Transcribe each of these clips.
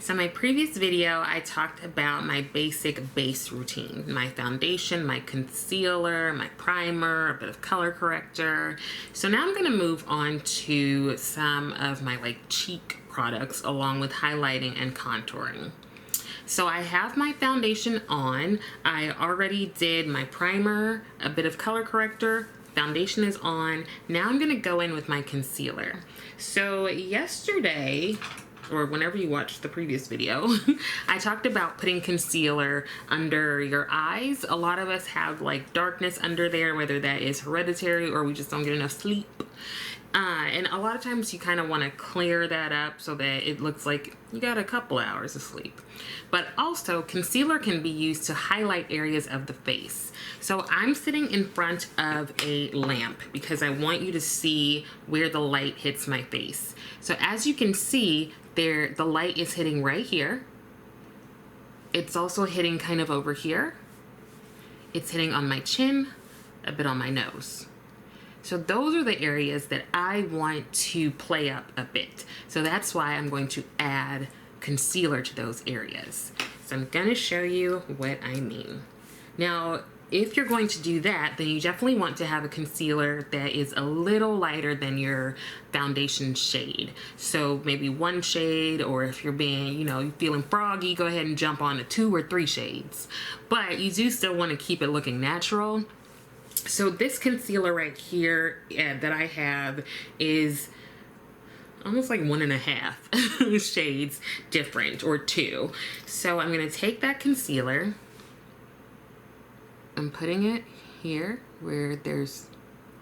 So in my previous video, I talked about my basic base routine, my foundation, my concealer, my primer, a bit of color corrector. So now I'm gonna move on to some of my cheek products along with highlighting and contouring. So I have my foundation on. I already did my primer, a bit of color corrector, foundation is on. Now I'm gonna go in with my concealer. So yesterday, or whenever you watched the previous video, I talked about putting concealer under your eyes. A lot of us have darkness under there, whether that is hereditary or we just don't get enough sleep. And a lot of times you kind of want to clear that up so that it looks like you got a couple hours of sleep. But also, concealer can be used to highlight areas of the face. So I'm sitting in front of a lamp because I want you to see where the light hits my face. So as you can see, the light is hitting right here. It's also hitting kind of over here. It's hitting on my chin, a bit on my nose. So those are the areas that I want to play up a bit. So that's why I'm going to add concealer to those areas. So I'm gonna show you what I mean. Now, if you're going to do that, then you definitely want to have a concealer that is a little lighter than your foundation shade. So maybe one shade, or if you're being, you're feeling froggy, go ahead and jump on to 2 or 3 shades. But you do still want to keep it looking natural. So this concealer right here that I have is almost like 1.5 shades different, or 2. So I'm gonna take that concealer, I'm putting it here where there's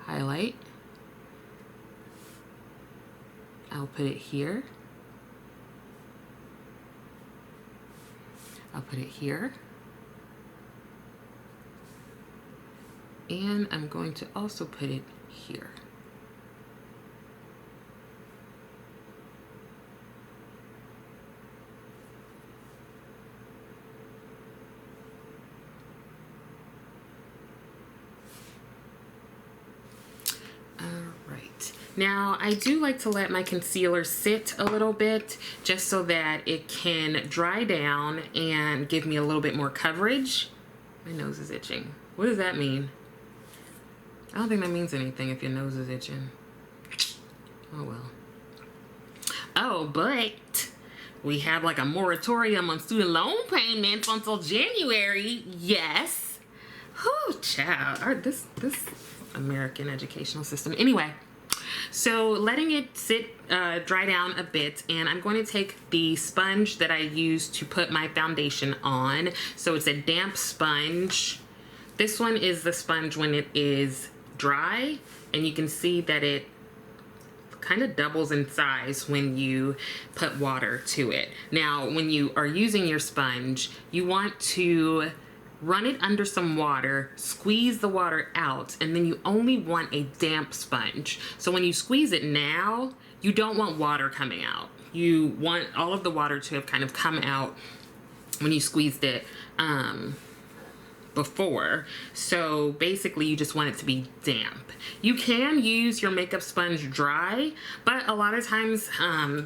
highlight. I'll put it here. I'll put it here. And I'm going to also put it here. Now, I do like to let my concealer sit a little bit just so that it can dry down and give me a little bit more coverage. My nose is itching. What does that mean? I don't think that means anything if your nose is itching. Oh well. Oh, but we have a moratorium on student loan payments until January. Yes. Whew, child. This American educational system. Anyway. So letting it sit, dry down a bit, and I'm going to take the sponge that I use to put my foundation on. So it's a damp sponge. This one is the sponge when it is dry, and you can see that it kind of doubles in size when you put water to it. Now, when you are using your sponge, you want to run it under some water, squeeze the water out, and then you only want a damp sponge. So when you squeeze it now, you don't want water coming out. You want all of the water to have kind of come out when you squeezed it before. So basically you just want it to be damp. You can use your makeup sponge dry, but a lot of times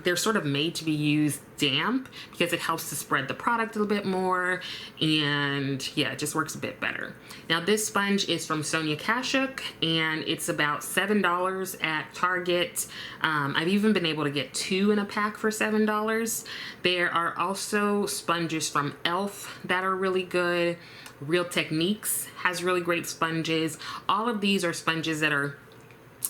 they're sort of made to be used damp because it helps to spread the product a little bit more, and yeah, it just works a bit better. Now this sponge is from xoxo, and it's about $7 at Target. I've even been able to get 2 in a pack for $7. There are also sponges from e.l.f. that are really good. Real Techniques has really great sponges. All of these are sponges that are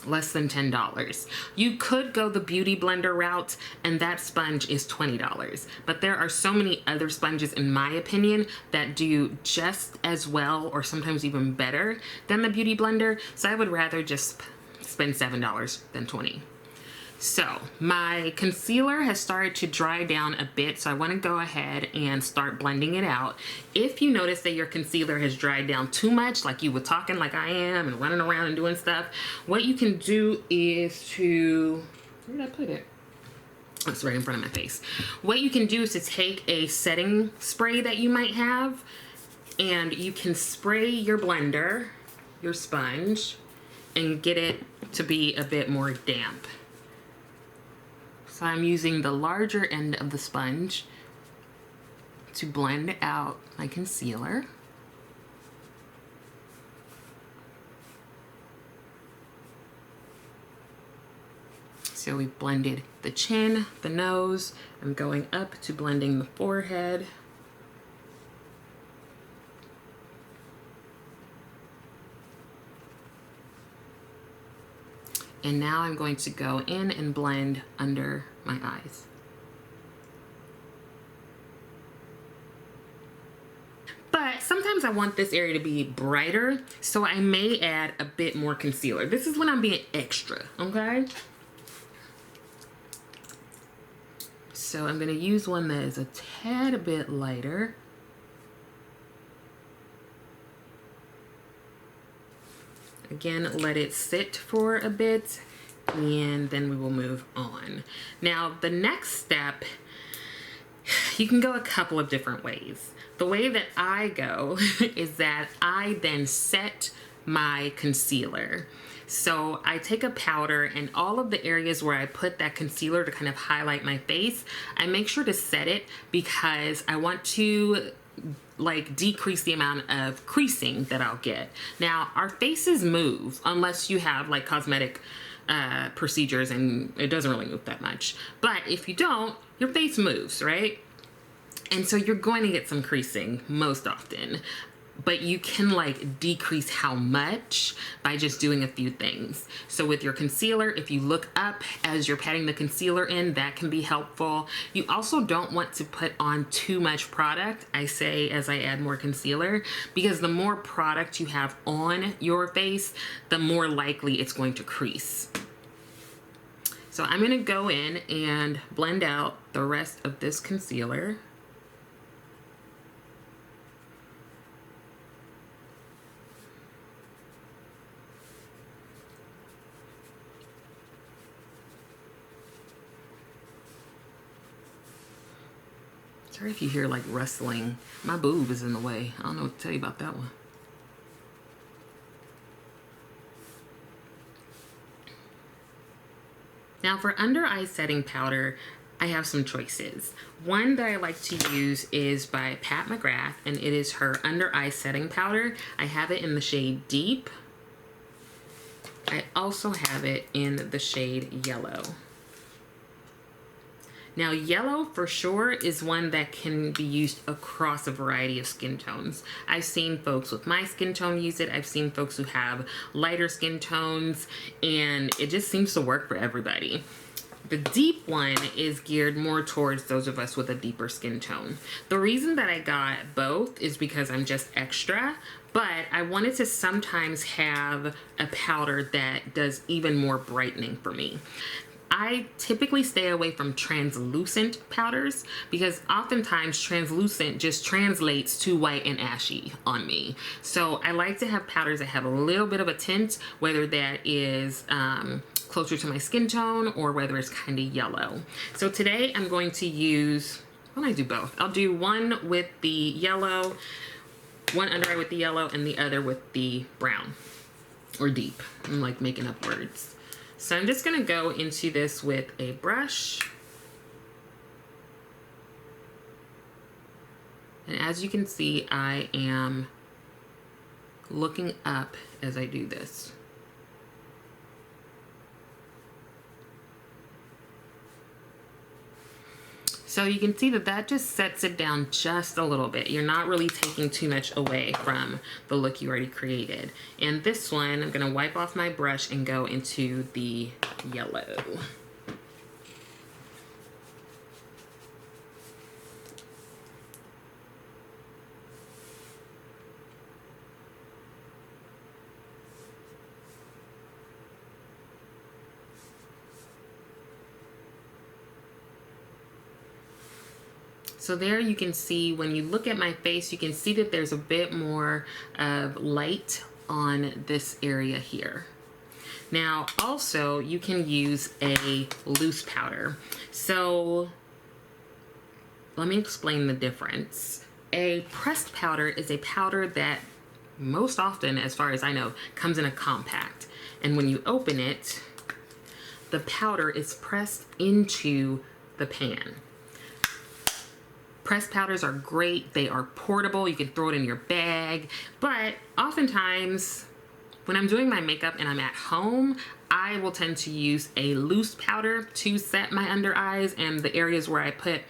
less than $10. You could go the beauty blender route, and that sponge is $20. But there are so many other sponges, in my opinion, that do just as well or sometimes even better than the beauty blender. So I would rather just spend $7 than $20. So my concealer has started to dry down a bit, so I want to go ahead and start blending it out. If you notice that your concealer has dried down too much, like you were talking like I am and running around and doing stuff, what you can do is to, where did I put it? It's right in front of my face. What you can do is to take a setting spray that you might have, and you can spray your blender, your sponge, and get it to be a bit more damp. So I'm using the larger end of the sponge to blend out my concealer. So we've blended the chin, the nose. I'm going up to blending the forehead. And now I'm going to go in and blend under my eyes. But sometimes I want this area to be brighter, so I may add a bit more concealer. This is when I'm being extra, okay? So I'm gonna use one that is a tad bit lighter. Again, let it sit for a bit, and then we will move on. Now, the next step, you can go a couple of different ways. The way that I go is that I then set my concealer. So I take a powder, and all of the areas where I put that concealer to kind of highlight my face, I make sure to set it because I want to like decrease the amount of creasing that I'll get. Now, our faces move unless you have like cosmetic procedures, and it doesn't really move that much. But if you don't, your face moves, right? And so you're going to get some creasing most often, but you can like decrease how much by just doing a few things. So with your concealer, if you look up as you're patting the concealer in, that can be helpful. You also don't want to put on too much product, I say, as I add more concealer, because the more product you have on your face, the more likely it's going to crease. So I'm gonna go in and blend out the rest of this concealer. Sorry if you hear like rustling. My boob is in the way. I don't know what to tell you about that one. Now for under eye setting powder, I have some choices. One that I like to use is by Pat McGrath, and it is her under eye setting powder. I have it in the shade Deep. I also have it in the shade Yellow. Now, yellow for sure is one that can be used across a variety of skin tones. I've seen folks with my skin tone use it. I've seen folks who have lighter skin tones, and it just seems to work for everybody. The deep one is geared more towards those of us with a deeper skin tone. The reason that I got both is because I'm just extra, but I wanted to sometimes have a powder that does even more brightening for me. I typically stay away from translucent powders because oftentimes translucent just translates to white and ashy on me. So I like to have powders that have a little bit of a tint, whether that is closer to my skin tone or whether it's kind of yellow. So today I'm going to use, why don't I do both? I'll do one with the yellow, one under eye with the yellow, and the other with the brown or deep. I'm like making up words. So I'm just gonna go into this with a brush. And as you can see, I am looking up as I do this. So you can see that that just sets it down just a little bit. You're not really taking too much away from the look you already created. And this one, I'm gonna wipe off my brush and go into the yellow. So there you can see, when you look at my face, you can see that there's a bit more of light on this area here. Now, also, you can use a loose powder. So let me explain the difference. A pressed powder is a powder that most often, as far as I know, comes in a compact. And when you open it, the powder is pressed into the pan. Pressed powders are great. They are portable. You can throw it in your bag. But oftentimes, when I'm doing my makeup and I'm at home, I will tend to use a loose powder to set my under eyes and the areas where I put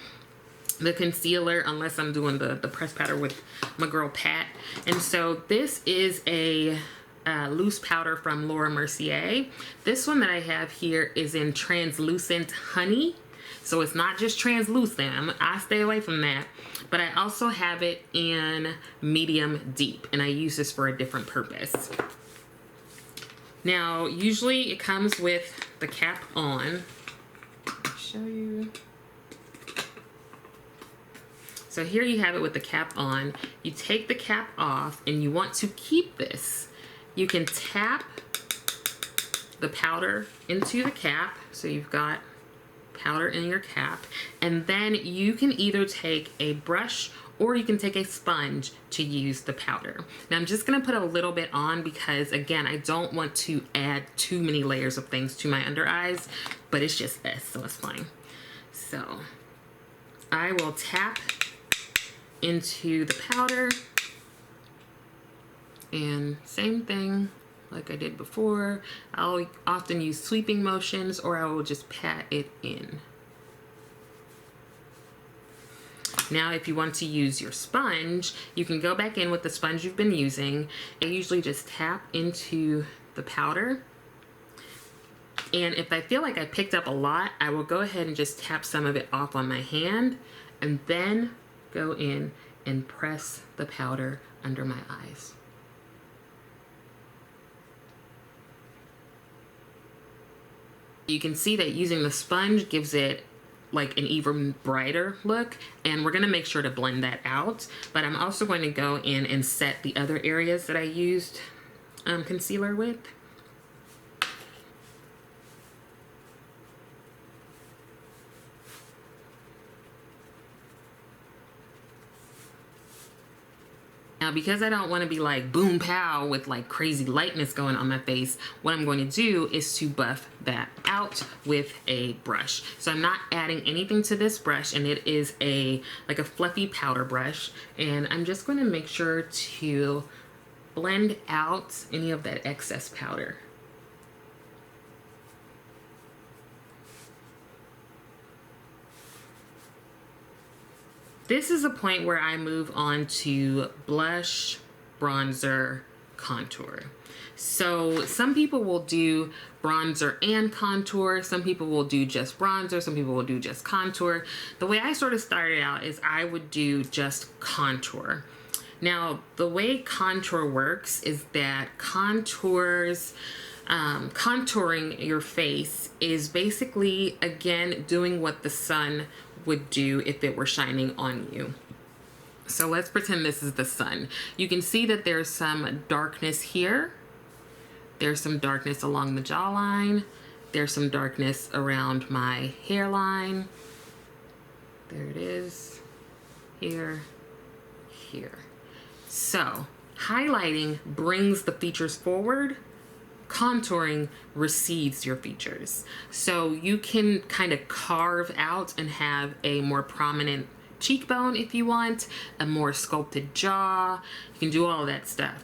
the concealer, unless I'm doing the pressed powder with my girl Pat. And so this is a loose powder from Laura Mercier. This one that I have here is in translucent honey. So it's not just translucent. I stay away from that. But I also have it in medium deep, and I use this for a different purpose. Now, usually it comes with the cap on. I'll show you. So here you have it with the cap on. You take the cap off and you want to keep this. You can tap the powder into the cap. So you've got powder in your cap. And then you can either take a brush or you can take a sponge to use the powder. Now I'm just gonna put a little bit on because again, I don't want to add too many layers of things to my under eyes, but it's just this, so it's fine. So I will tap into the powder, and same thing like I did before. I'll often use sweeping motions, or I will just pat it in. Now if you want to use your sponge, you can go back in with the sponge you've been using and usually just tap into the powder. And if I feel like I picked up a lot, I will go ahead and just tap some of it off on my hand and then go in and press the powder under my eyes. You can see that using the sponge gives it like an even brighter look, and we're gonna make sure to blend that out. But I'm also going to go in and set the other areas that I used concealer with. Now, because I don't want to be like boom pow with like crazy lightness going on my face, what I'm going to do is to buff that out with a brush. So I'm not adding anything to this brush, and it is like a fluffy powder brush. And I'm just going to make sure to blend out any of that excess powder. This is a point where I move on to blush, bronzer, contour. So some people will do bronzer and contour. Some people will do just bronzer. Some people will do just contour. The way I sort of started out is I would do just contour. Now, the way contour works is that contouring your face is basically, again, doing what the sun would do if it were shining on you. So let's pretend this is the sun. You can see that there's some darkness here. There's some darkness along the jawline. There's some darkness around my hairline. There it is. Here, here. So highlighting brings the features forward. Contouring recedes your features. So you can kind of carve out and have a more prominent cheekbone if you want, a more sculpted jaw. You can do all of that stuff.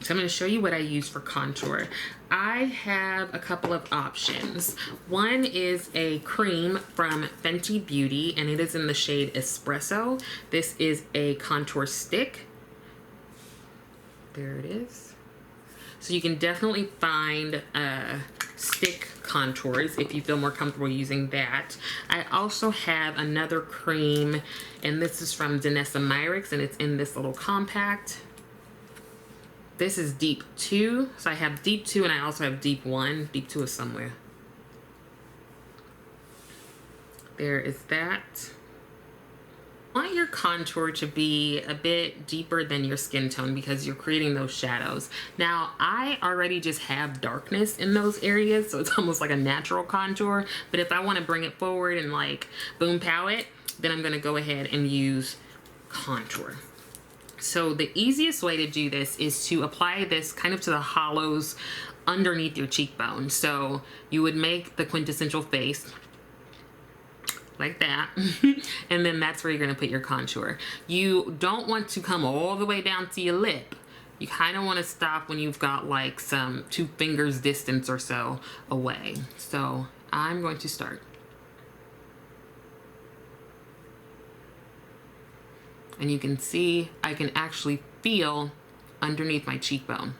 So I'm going to show you what I use for contour. I have a couple of options. One is a cream from Fenty Beauty, and it is in the shade Espresso. This is a contour stick. There it is. So you can definitely find stick contours if you feel more comfortable using that. I also have another cream, and this is from Danessa Myricks, and it's in this little compact. This is Deep 2. So I have Deep 2 and I also have Deep 1. Deep 2 is somewhere. There is that. Want your contour to be a bit deeper than your skin tone because you're creating those shadows. Now, I already just have darkness in those areas, so it's almost like a natural contour. But if I want to bring it forward and like boom pow it, then I'm going to go ahead and use contour. So the easiest way to do this is to apply this kind of to the hollows underneath your cheekbone. So you would make the quintessential face, like that. And then that's where you're gonna put your contour. You don't want to come all the way down to your lip. You kind of want to stop when you've got like some 2 fingers distance or so away. So I'm going to start. And you can see I can actually feel underneath my cheekbone.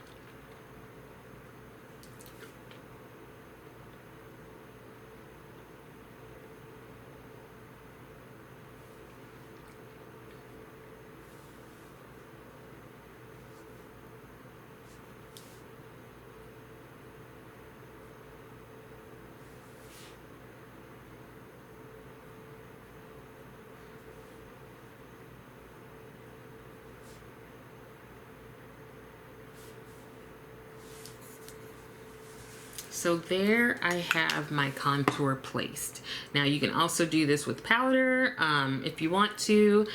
So there I have my contour placed. Now you can also do this with powder if you want to.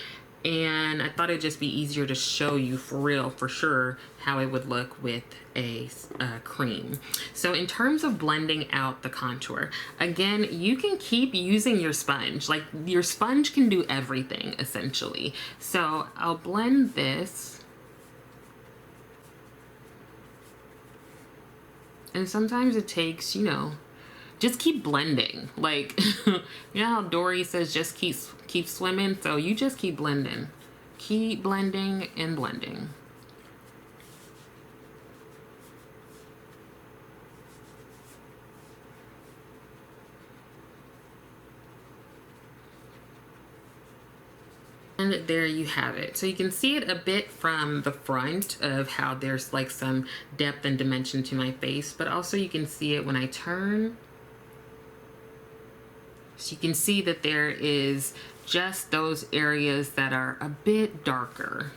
And I thought it'd just be easier to show you for real, for sure, how it would look with a cream. So in terms of blending out the contour, again, you can keep using your sponge. Like your sponge can do everything essentially. So I'll blend this. And sometimes it takes, you know, just keep blending. Like, you know how Dory says just keep swimming? So you just keep blending. Keep blending and blending. And there you have it. So you can see it a bit from the front of how there's like some depth and dimension to my face, but also you can see it when I turn. So you can see that there is just those areas that are a bit darker.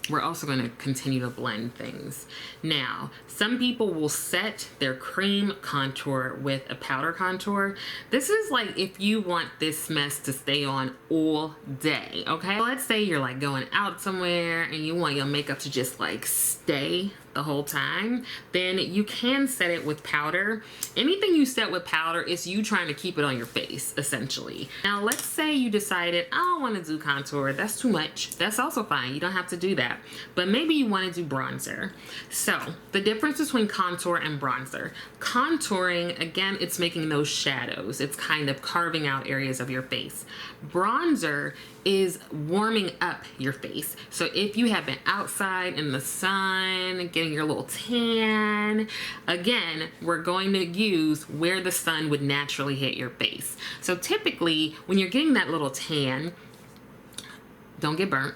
We're also going to continue to blend things. Now, some people will set their cream contour with a powder contour. This is like if you want this mess to stay on all day, okay? Let's say you're like going out somewhere and you want your makeup to just like stay the whole time, then you can set it with powder. Anything you set with powder is you trying to keep it on your face, essentially. Now, let's say you decided, I don't want to do contour. That's too much. That's also fine. You don't have to do that. But maybe you want to do bronzer. So the difference between contour and bronzer. Contouring, again, it's making those shadows. It's kind of carving out areas of your face. Bronzer is warming up your face. So if you have been outside in the sun, getting your little tan, again, we're going to use where the sun would naturally hit your face. So typically, when you're getting that little tan, don't get burnt.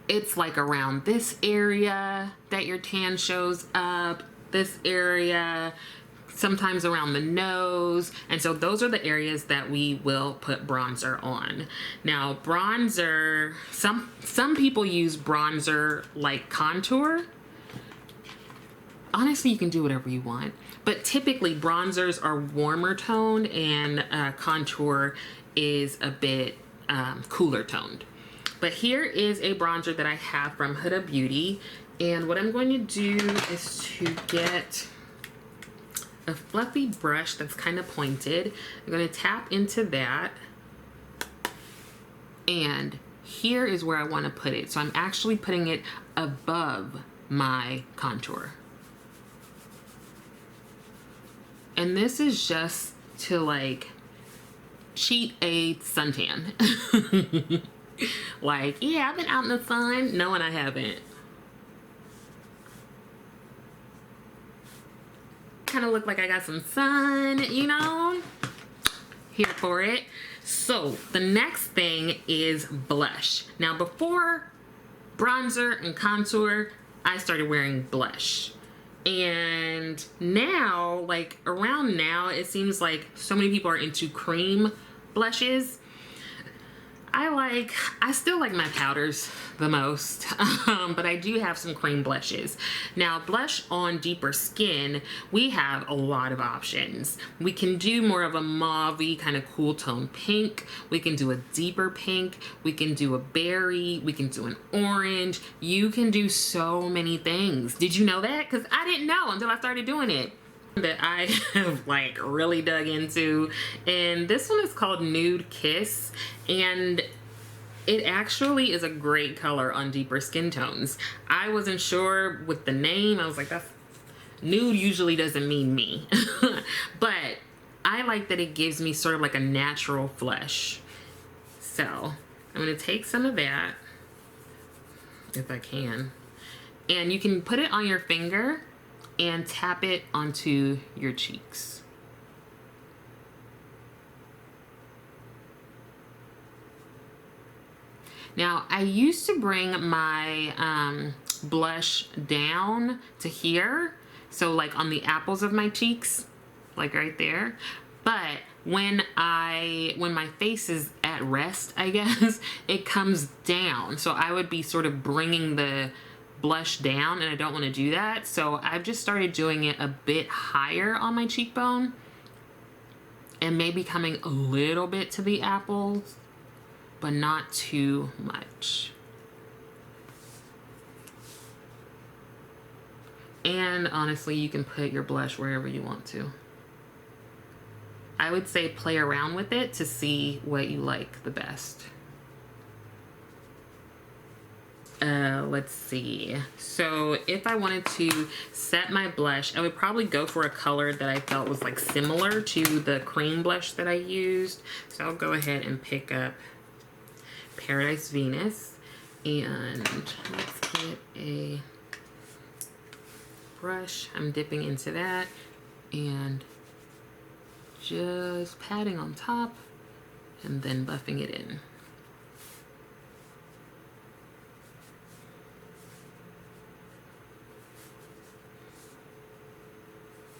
It's like around this area that your tan shows up, this area, sometimes around the nose. And so those are the areas that we will put bronzer on. Now, bronzer, some people use bronzer like contour. Honestly, you can do whatever you want. But typically, bronzers are warmer toned and contour is a bit cooler toned. But here is a bronzer that I have from Huda Beauty. And what I'm going to do is to get a fluffy brush that's kind of pointed. I'm going to tap into that. And here is where I want to put it. So I'm actually putting it above my contour. And this is just to like cheat a suntan. Like, yeah, I've been out in the sun. No, and I haven't. Kind of look like I got some sun, you know? Here for it. So the next thing is blush. Now, before bronzer and contour, I started wearing blush. And now, like around now, it seems like so many people are into cream blushes. I still like my powders the most, but I do have some cream blushes. Now, blush on deeper skin, we have a lot of options. We can do more of a mauve-y kind of cool tone pink. We can do a deeper pink. We can do a berry. We can do an orange. You can do so many things. Did you know that? Because I didn't know until I started doing it. that I have like really dug into, and this one is called Nude Kiss, and it actually is a great color on deeper skin tones. I wasn't sure with the name. I was like, that's nude usually doesn't mean me. But I like that it gives me sort of like a natural flush. So I'm gonna take some of that, if I can. And you can put it on your finger and tap it onto your cheeks. Now, I used to bring my blush down to here, so like on the apples of my cheeks, like right there. But when my face is at rest, I guess, it comes down. So I would be sort of bringing the blush down, and I don't want to do that. So I've just started doing it a bit higher on my cheekbone and maybe coming a little bit to the apples, but not too much. And honestly, you can put your blush wherever you want to. I would say play around with it to see what you like the best. Let's see. So if I wanted to set my blush, I would probably go for a color that I felt was like similar to the cream blush that I used. So I'll go ahead and pick up Paradise Venus, and let's get a brush. I'm dipping into that and just patting on top and then buffing it in.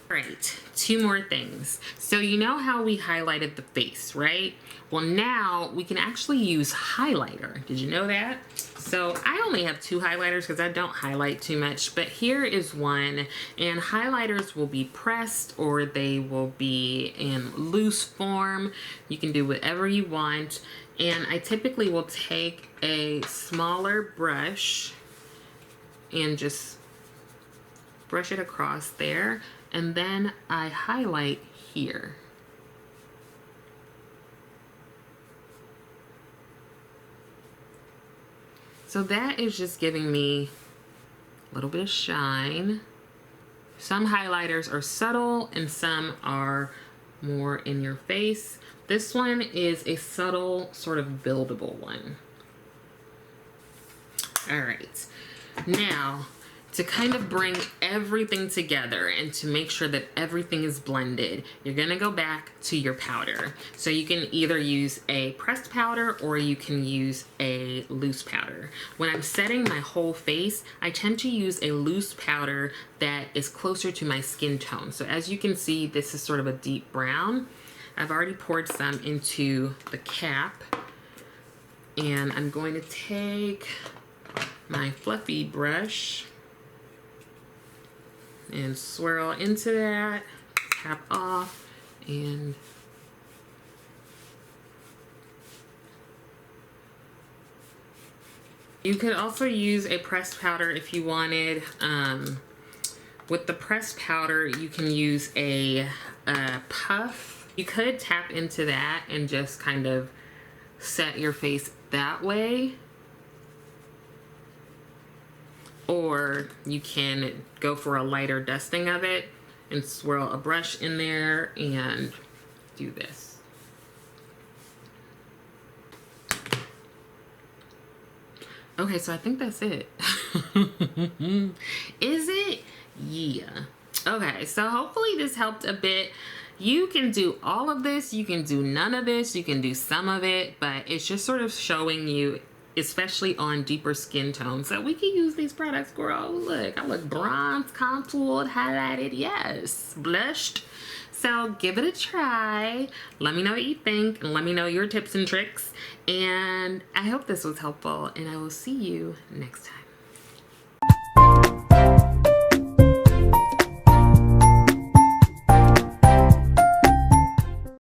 Right, two more things. So you know how we highlighted the face, right? Well, now we can actually use highlighter. Did you know that? So I only have two highlighters because I don't highlight too much, but here is one, and highlighters will be pressed or they will be in loose form. You can do whatever you want. And I typically will take a smaller brush and just brush it across there. And then I highlight here. So that is just giving me a little bit of shine. Some highlighters are subtle and some are more in your face. This one is a subtle, sort of buildable one. All right, now, to kind of bring everything together and to make sure that everything is blended, you're gonna go back to your powder. So you can either use a pressed powder or you can use a loose powder. When I'm setting my whole face, I tend to use a loose powder that is closer to my skin tone. So as you can see, this is sort of a deep brown. I've already poured some into the cap, and I'm going to take my fluffy brush and swirl into that, tap off, and you could also use a pressed powder if you wanted. With the pressed powder, you can use a puff. You could tap into that and just kind of set your face that way. Or you can go for a lighter dusting of it and swirl a brush in there and do this. Okay, so I think that's it. Is it? Yeah. Okay, so hopefully this helped a bit. You can do all of this, you can do none of this, you can do some of it, but it's just sort of showing you, especially on deeper skin tones, that we can use these products, girl. Look, I look bronzed, contoured, highlighted, yes, blushed. So give it a try. Let me know what you think, and let me know your tips and tricks. And I hope this was helpful, and I will see you next time.